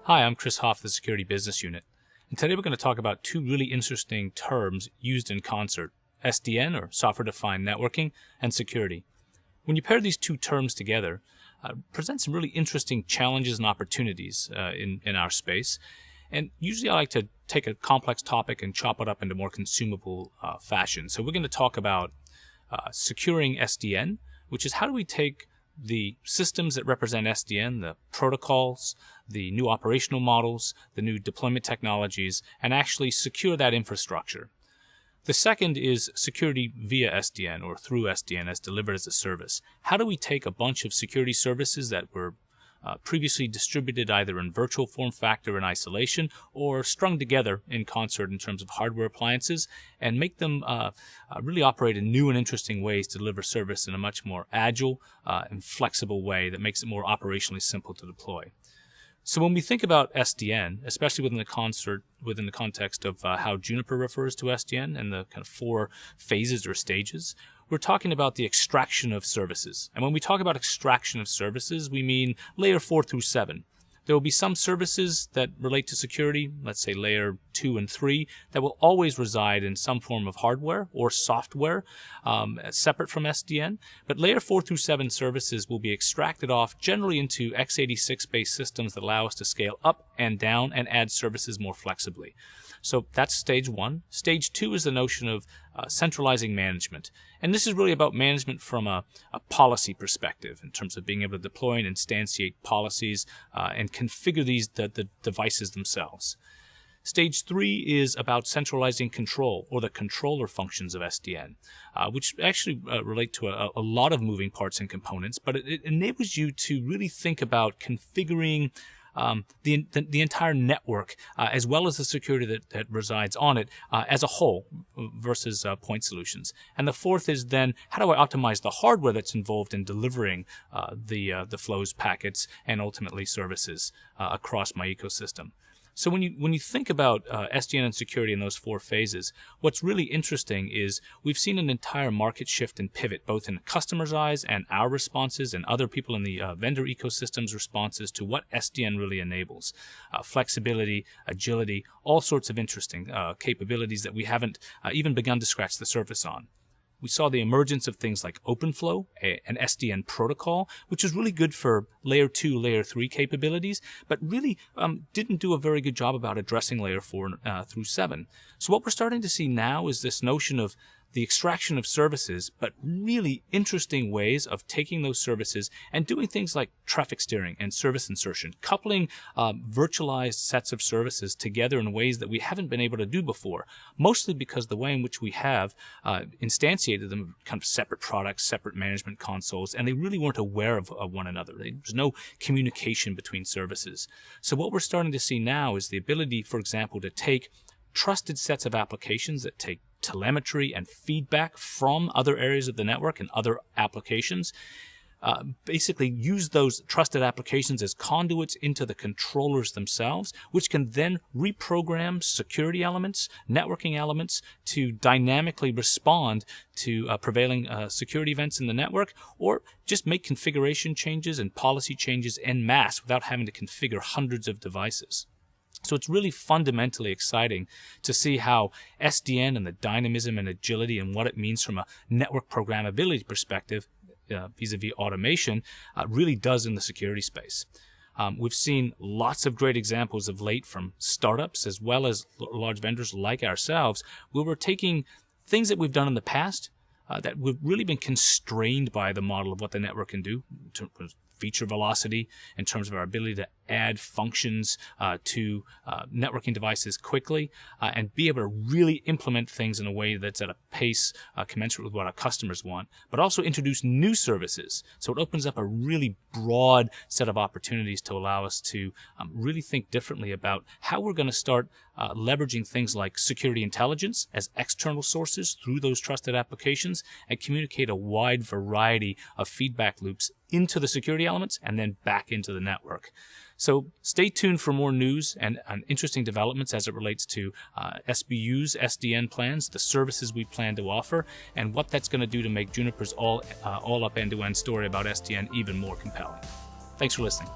Hi, I'm Chris Hoff, the Security Business Unit, and today we're going to talk about two really interesting terms used in concert: SDN, or Software-Defined Networking, and security. When you pair these two terms together, present some really interesting challenges and opportunities in our space. And usually I like to take a complex topic and chop it up into more consumable fashion. So we're going to talk about securing SDN, which is how do we take the systems that represent SDN, the protocols, the new operational models, the new deployment technologies, and actually secure that infrastructure. The second is security via SDN or through SDN as delivered as a service. How do we take a bunch of security services that were previously distributed either in virtual form factor in isolation or strung together in concert in terms of hardware appliances and make them really operate in new and interesting ways to deliver service in a much more agile and flexible way that makes it more operationally simple to deploy. So when we think about SDN, especially within the context of how Juniper refers to SDN and the kind of four phases or stages, we're talking about the extraction of services. And when we talk about extraction of services, we mean layer 4 through 7. There will be some services that relate to security, let's say layer 2 and 3, that will always reside in some form of hardware or software separate from SDN. But layer 4 through 7 services will be extracted off generally into x86-based systems that allow us to scale up and down and add services more flexibly. So that's stage 1. Stage 2 is the notion of centralizing management. And this is really about management from a policy perspective in terms of being able to deploy and instantiate policies and configure the devices themselves. Stage 3 is about centralizing control, or the controller functions of SDN, which actually relate to a lot of moving parts and components, but it enables you to really think about configuring the entire network, as well as the security that resides on it as a whole versus point solutions. And the fourth is then, how do I optimize the hardware that's involved in delivering the flows, packets, and ultimately services across my ecosystem? So when you think about SDN and security in those four phases, what's really interesting is we've seen an entire market shift and pivot, both in customers' eyes and our responses and other people in the vendor ecosystem's responses to what SDN really enables. Flexibility, agility, all sorts of interesting capabilities that we haven't even begun to scratch the surface on. We saw the emergence of things like OpenFlow, an SDN protocol, which is really good for layer 2, layer 3 capabilities, but really didn't do a very good job about addressing layer 4 through 7. So what we're starting to see now is this notion of the extraction of services, but really interesting ways of taking those services and doing things like traffic steering and service insertion, coupling virtualized sets of services together in ways that we haven't been able to do before, mostly because the way in which we have instantiated them, kind of separate products, separate management consoles, and they really weren't aware of one another. There's no communication between services. So what we're starting to see now is the ability, for example, to take trusted sets of applications that take telemetry and feedback from other areas of the network and other applications, basically use those trusted applications as conduits into the controllers themselves, which can then reprogram security elements, networking elements to dynamically respond to prevailing security events in the network, or just make configuration changes and policy changes en masse without having to configure hundreds of devices. So it's really fundamentally exciting to see how SDN and the dynamism and agility and what it means from a network programmability perspective vis-a-vis automation really does in the security space. We've seen lots of great examples of late from startups as well as large vendors like ourselves, where we're taking things that we've done in the past that we've really been constrained by the model of what the network can do in terms of feature velocity, in terms of our ability to add functions to networking devices quickly, and be able to really implement things in a way that's at a pace commensurate with what our customers want, but also introduce new services. So it opens up a really broad set of opportunities to allow us to really think differently about how we're going to start leveraging things like security intelligence as external sources through those trusted applications and communicate a wide variety of feedback loops into the security elements and then back into the network. So stay tuned for more news and interesting developments as it relates to SBU's SDN plans, the services we plan to offer, and what that's going to do to make Juniper's all-up end-to-end story about SDN even more compelling. Thanks for listening.